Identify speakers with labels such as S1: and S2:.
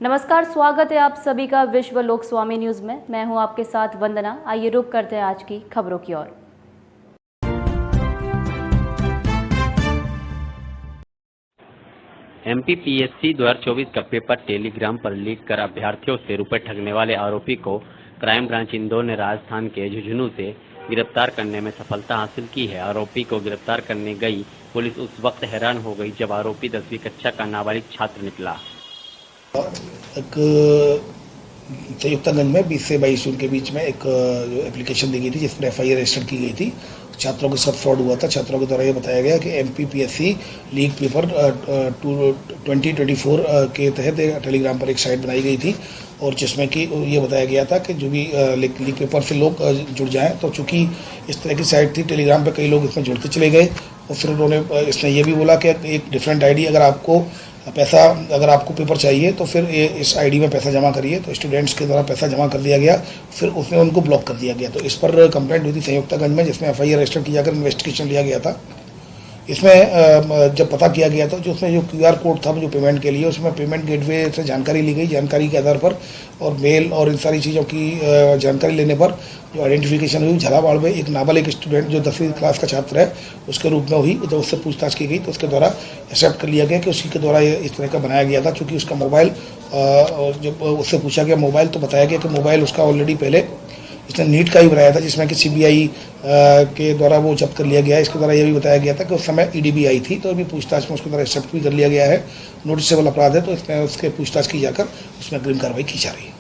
S1: नमस्कार, स्वागत है आप सभी का विश्व लोक स्वामी न्यूज में। मैं हूं आपके साथ वंदना। आइए रुक करते हैं आज की खबरों की ओर।
S2: एमपीपीएससी 2024 का पेपर टेलीग्राम पर लीक कर अभ्यर्थियों से रुपए ठगने वाले आरोपी को क्राइम ब्रांच इंदौर ने राजस्थान के झुंझुनू से गिरफ्तार करने में सफलता हासिल की है। आरोपी को गिरफ्तार करने गई पुलिस उस वक्त हैरान हो गई जब आरोपी 10वीं कक्षा का नाबालिग छात्र निकला।
S3: एक संयुक्तागंज में 20 से 22 जून के बीच में एक एप्लीकेशन दी गई थी जिसमें FIR रजिस्टर की गई थी। छात्रों के साथ फ्रॉड हुआ था। छात्रों के द्वारा ये बताया गया कि MPPSC लीक पेपर 2024 के तहत टेलीग्राम पर एक साइट बनाई गई थी और जिसमें कि ये बताया गया था कि जो भी लीक पेपर से लोग जुड़ जाएं। तो चूंकि इस तरह की साइट थी टेलीग्राम पर, कई लोग इसमें जुड़ते चले गए और फिर उन्होंने इसने ये भी बोला कि एक डिफरेंट ID अगर आपको पेपर चाहिए तो फिर इस ID में पैसा जमा करिए। तो स्टूडेंट्स के द्वारा पैसा जमा कर दिया गया, फिर उसने उनको ब्लॉक कर दिया गया। तो इस पर कंप्लेंट हुई थी संयुक्तागंज में, जिसमें FIR रजिस्टर किया जाकर इन्वेस्टिगेशन लिया गया था। इसमें जब पता किया गया तो जो उसमें जो QR कोड था जो पेमेंट के लिए, उसमें पेमेंट गेटवे से जानकारी ली गई। जानकारी के आधार पर और मेल और इन सारी चीज़ों की जानकारी लेने पर जो आइडेंटिफिकेशन हुई झालावाड़ में एक नाबालिग स्टूडेंट जो 10वीं क्लास का छात्र है उसके रूप में हुई। जब उससे पूछताछ की गई तो उसके द्वारा एक्सेप्ट कर लिया गया कि उसी के द्वारा इस तरह का बनाया गया था। चूँकि उसका मोबाइल और जब उससे पूछा गया मोबाइल तो बताया गया कि मोबाइल उसका ऑलरेडी पहले इसने नीट का ही बनाया था, जिसमें कि CBI के द्वारा वो जब्त कर लिया गया है। इसके द्वारा ये भी बताया गया था कि उस समय EDB आई थी, तो अभी पूछताछ में उसके द्वारा एक्सेप्ट भी कर लिया गया है। नोटिसेबल अपराध है तो इसमें उसके पूछताछ की जाकर उसमें अग्रिम कार्रवाई की जा रही है।